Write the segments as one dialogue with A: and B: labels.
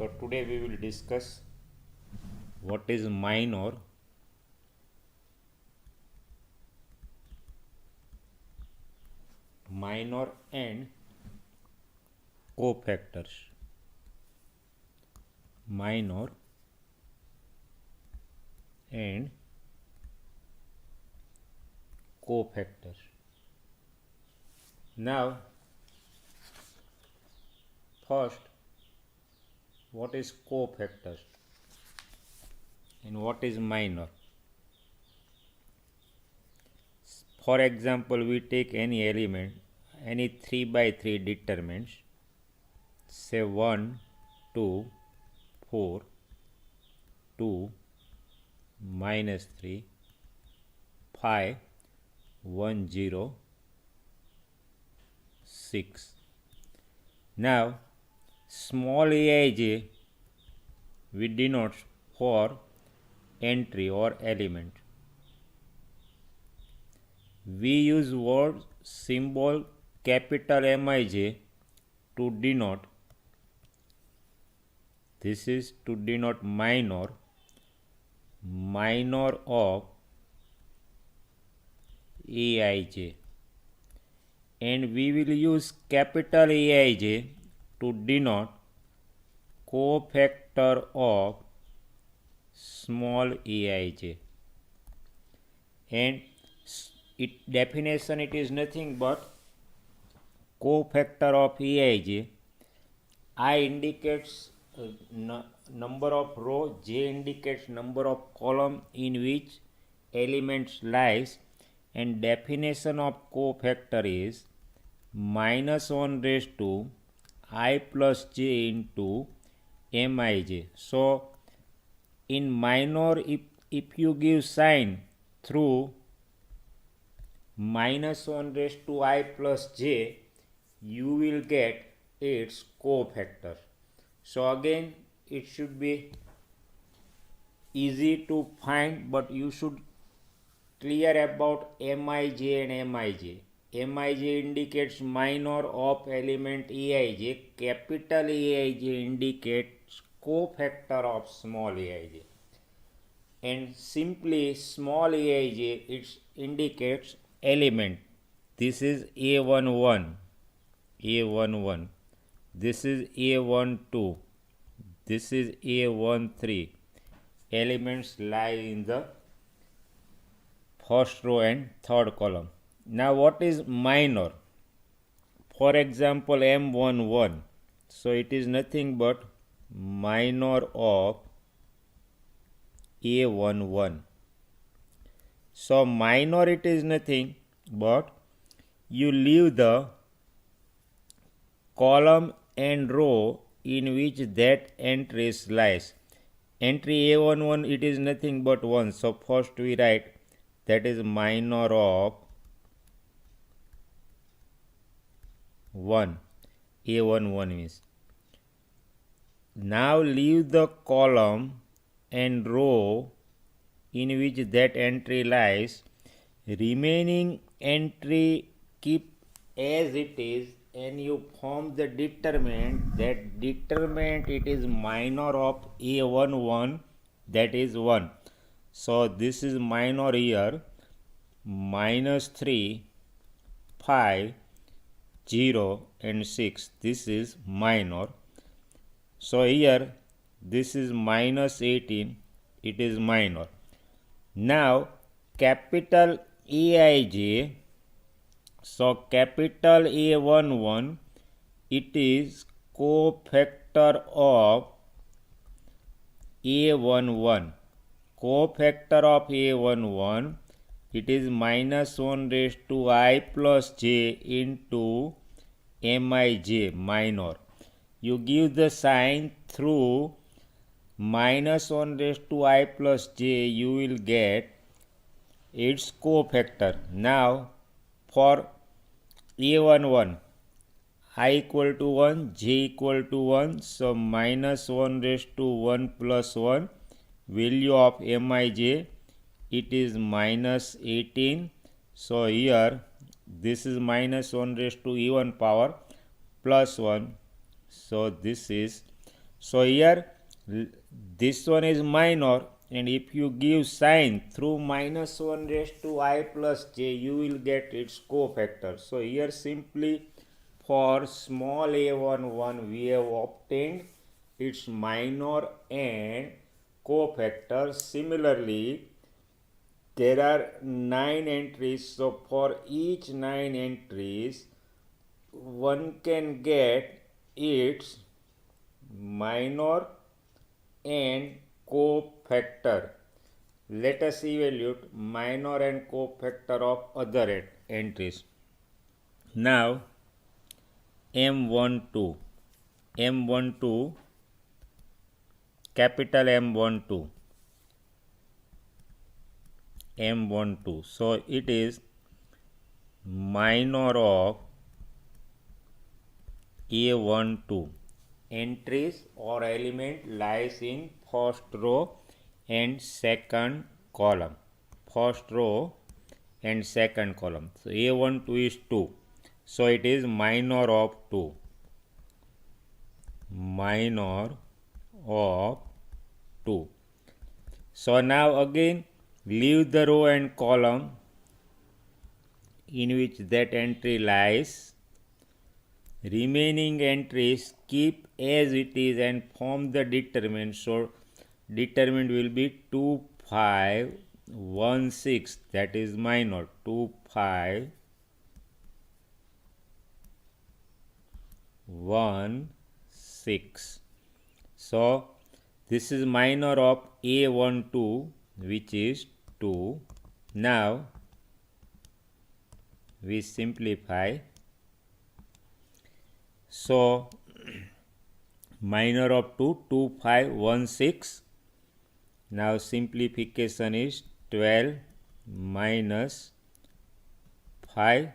A: So today we will discuss what is minor, and cofactors. Minor and cofactors. Now, first, what is cofactors and what is minor? For example, we take any element, any 3 by 3 determinants, say 1, 2, 4, 2, -3, 5, 1, 0, 6. Now, small aij we denote for entry or element. We use word symbol capital Mij to denote. This is to denote minor of Aij, and we will use capital Aij to denote cofactor of small aij, and definition it is nothing but cofactor of aij. I indicates number of row, j indicates number of column in which elements lies, and definition of cofactor is -1 raised to I plus j into Mij. So in minor, if you give sign through -1 raised to I plus j, you will get its cofactor. So again, it should be easy to find, but you should clear about Mij and Mij. Mij indicates minor of element Aij. Capital Aij indicates cofactor of small aij. And simply small aij, it indicates element. This is A11, A11. This is A12. This is A13. Elements lie in the first row and third column. Now what is minor? For example, M11. So it is nothing but minor of A11. So minor it is nothing but you leave the column and row in which that entry lies. Entry A11 it is nothing but 1. So first we write that is minor of 1. A11 means. Now leave the column and row in which that entry lies. Remaining entry keep as it is, and you form the determinant. That determinant it is minor of A11, that is 1. So this is minor here, -3, 5, 0 and 6. This is minor. So here this is -18, it is minor. Now capital Aij, so capital A11 it is cofactor of A11. Cofactor of A11 it is -1 raised to I plus j into Mij, minor. You give the sign through -1 raised to I plus j, you will get its cofactor. Now for A11, I equal to 1, j equal to 1, so -1 raised to 1 plus 1, value of Mij it is -18. So here this is -1 raised to even power plus 1. So this is So here this one is minor, and if you give sign through minus 1 raised to I plus j, you will get its cofactor. So here simply for small a11 we have obtained its minor and cofactor. Similarly, there are 9 entries, so for each 9 entries one can get its minor and cofactor. Let us evaluate minor and cofactor of other entries. Now M12, M12, capital M12, M12. So it is minor of A12. Entries or element lies in first row and second column. First row and second column. So A12 is 2. So it is minor of 2. Minor of 2. So now again leave the row and column in which that entry lies. Remaining entries keep as it is and form the determinant. So determinant will be 2, 5, 1, 6, that is minor. 2, 5, 1, 6. So this is minor of A12, which is 2. Now we simplify. So minor of 2, 2, 5, 1, 6. Now simplification is 12 minus 5.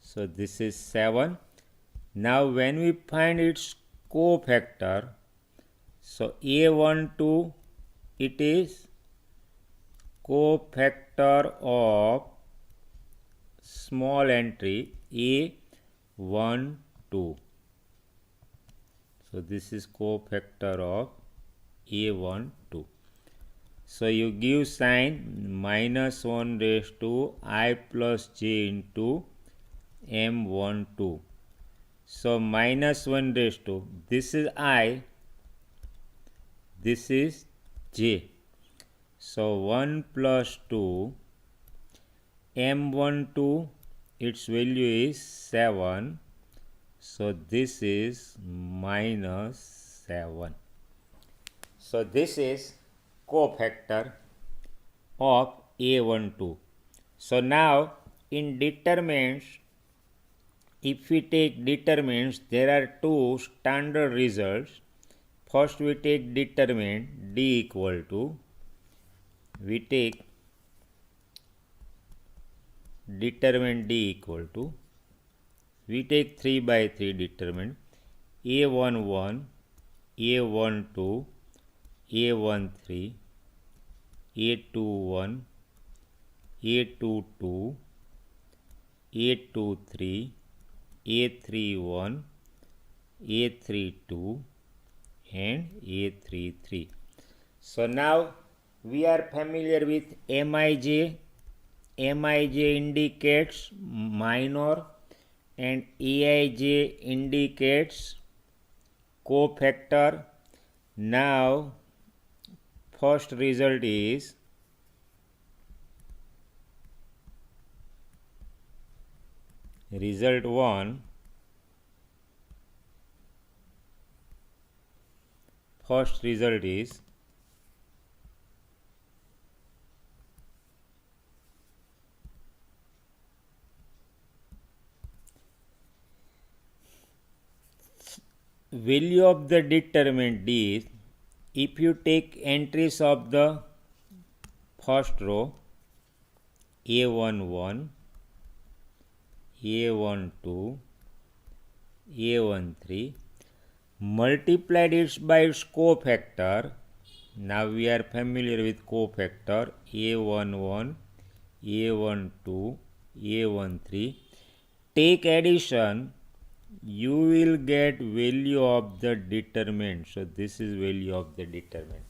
A: So this is 7. Now when we find its cofactor, so A12, it is cofactor of small entry A12. So this is cofactor of A12. So you give sign minus 1 raised to I plus j into M12. So minus 1 raised to, this is I, this is j. So 1 plus 2, M12, its value is 7. So this is minus 7. So this is cofactor of A12. So now in determinants, if we take determinants, there are two standard results. First we take determinant D equal to, we take determinant D equal to, we take 3 by 3 determinant A11, A12, A13, A21, A22, A23, A31, A32 and A33. So now we are familiar with Mij. Mij indicates minor and Eij indicates cofactor. Now first result is result 1. First result is value of the determinant D is, if you take entries of the first row A11, A12, A13, multiplied it by its cofactor. Now we are familiar with cofactor A11, A12, A13. Take addition, you will get value of the determinant. So this is value of the determinant.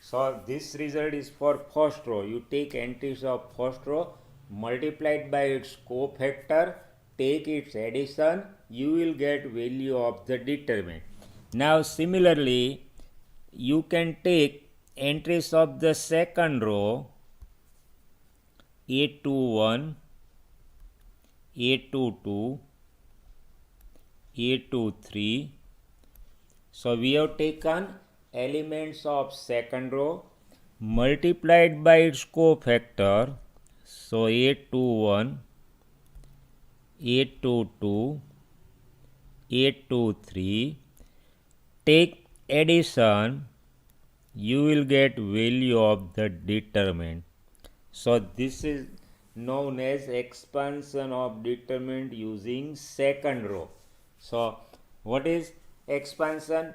A: So this result is for first row. You take entries of first row, multiplied by its cofactor, take its addition, you will get value of the determinant. Now similarly, you can take entries of the second row, A21, A22, A23. So we have taken elements of second row multiplied by its cofactor. So A21, A22, A23. Take addition, you will get value of the determinant. So this is known as expansion of determinant using second row. So what is expansion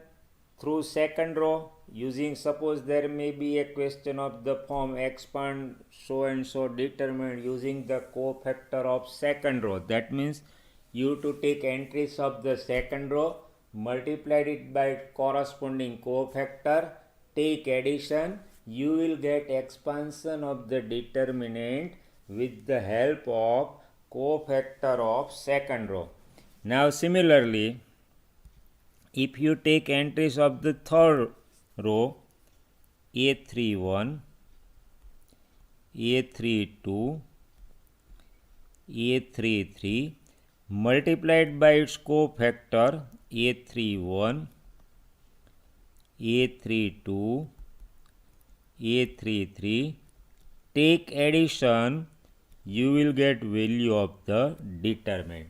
A: through second row? Using, suppose there may be a question of the form expand so and so determinant using the cofactor of second row. That means you to take entries of the second row, multiplied it by corresponding cofactor, take addition, you will get expansion of the determinant with the help of cofactor of second row. Now similarly, if you take entries of the third row, A31, A32, A33, multiplied by its cofactor A31, A32, A33, take addition, you will get value of the determinant.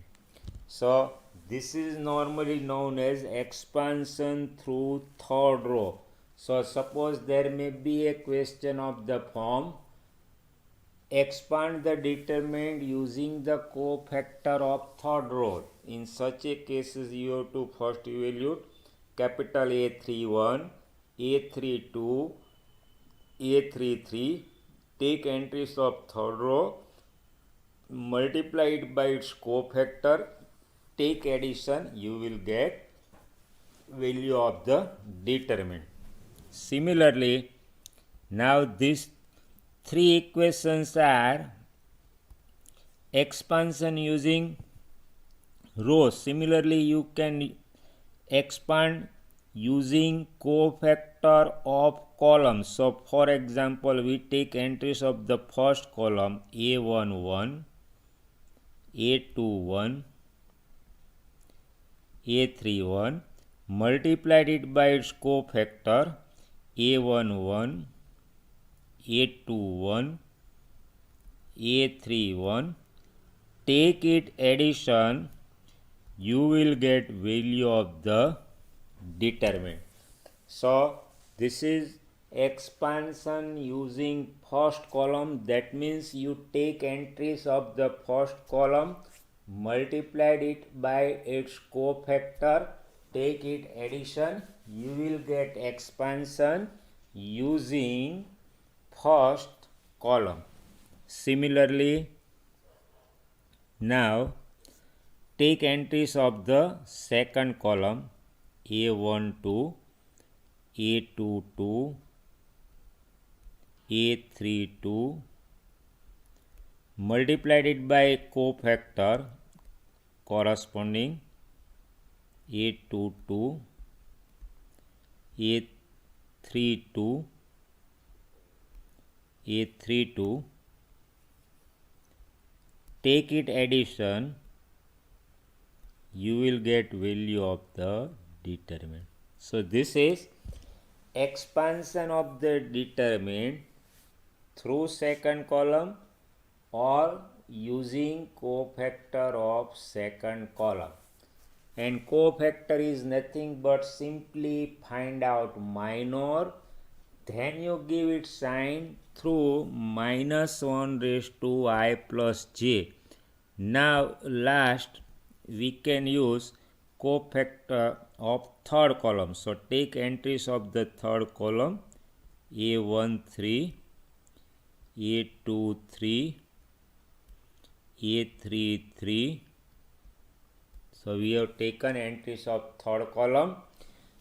A: So this is normally known as expansion through third row. So suppose there may be a question of the form expand the determinant using the cofactor of third row. In such a cases you have to first evaluate capital A31, A32, A33, take entries of third row, multiply it by its cofactor, take addition, you will get value of the determinant. Similarly, now these three equations are expansion using rows. Similarly, you can expand using cofactor of columns. So for example, we take entries of the first column A11, A21, A31, multiplied it by its cofactor A11, A21, A31, take it addition, you will get value of the determinant. So this is expansion using first column. That means you take entries of the first column, multiplied it by its cofactor, take it addition, you will get expansion using first column. Similarly, now take entries of the second column A12, A22, A32, multiplied it by cofactor corresponding A22, A32, A32, take it addition, you will get value of the determinant. So this is expansion of the determinant through second column or using cofactor of second column. And cofactor is nothing but simply find out minor, then you give it sign through -1 raised to I plus j. Now last we can use cofactor of third column. So take entries of the third column A13, A23, A33, So we have taken entries of third column,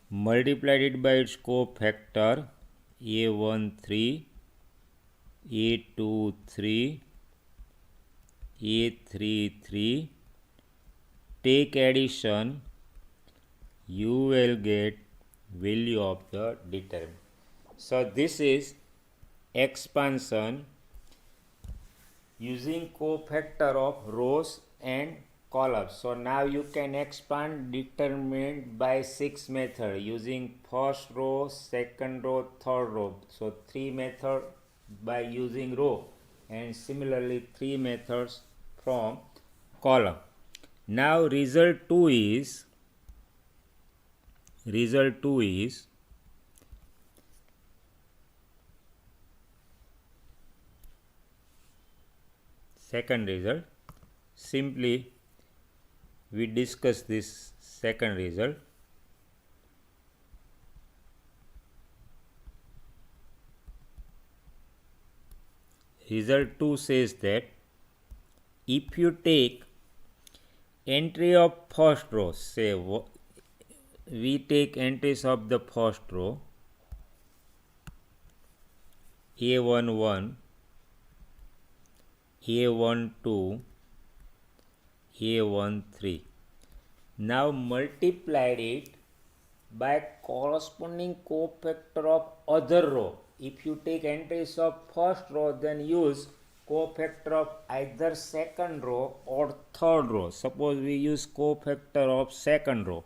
A: multiplied it by its cofactor A13, A23, A33. Take addition, you will get value of the determinant. So this is expansion using cofactor of rows and columns. So now you can expand determinant by 6 methods using first row, second row, third row. So 3 methods by using row and similarly 3 methods from column. Now result 2 is second result. Simply we discuss this second result. Result 2 says that if you take entry of first row, say we take entries of the first row A11, A12, A13. Now multiplied it by corresponding cofactor of other row. If you take entries of first row, then use cofactor of either second row or third row. Suppose we use cofactor of second row.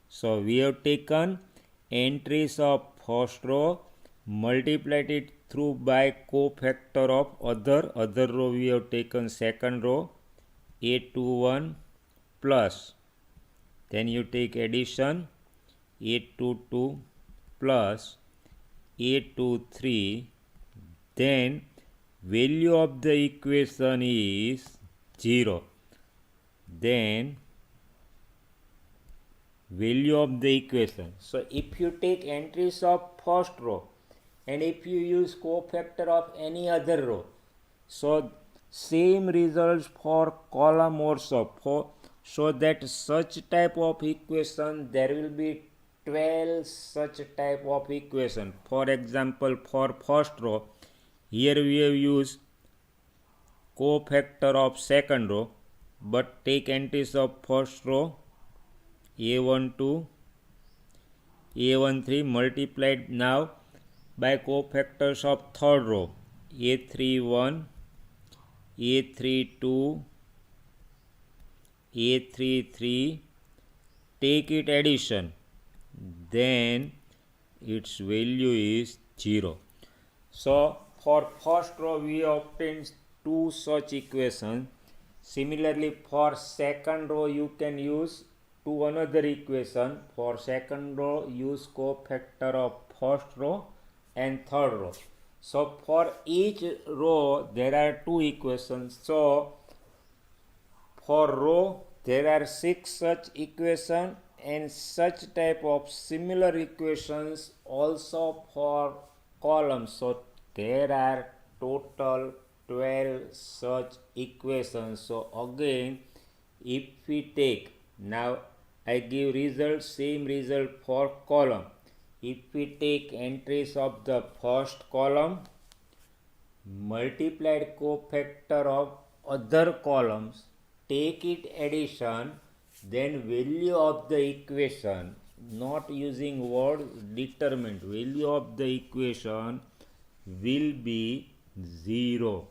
A: So we have taken entries of first row, multiplied it through by cofactor of other row. We have taken second row A21 plus, then you take addition A22 plus A23, then value of the equation is 0. Then value of the equation. So if you take entries of first row and if you use cofactor of any other row, so same results for column also. So that such type of equation, there will be 12 such type of equation. For example, for first row, here we have used cofactor of second row, but take entries of first row A12, A13 multiplied now by cofactors of third row A31, A32, A33, take it addition, then its value is 0. So for first row we obtain two such equations. Similarly for second row you can use to another equation. For second row use cofactor of first row and third row. So for each row there are two equations. So for row there are 6 such equations and such type of similar equations also for columns. So there are total 12 such equations. So again, if we take, now I give result, same result for column. If we take entries of the first column, multiplied cofactor of other columns, take it addition, then value of the equation, not using word determinant, value of the equation will be 0.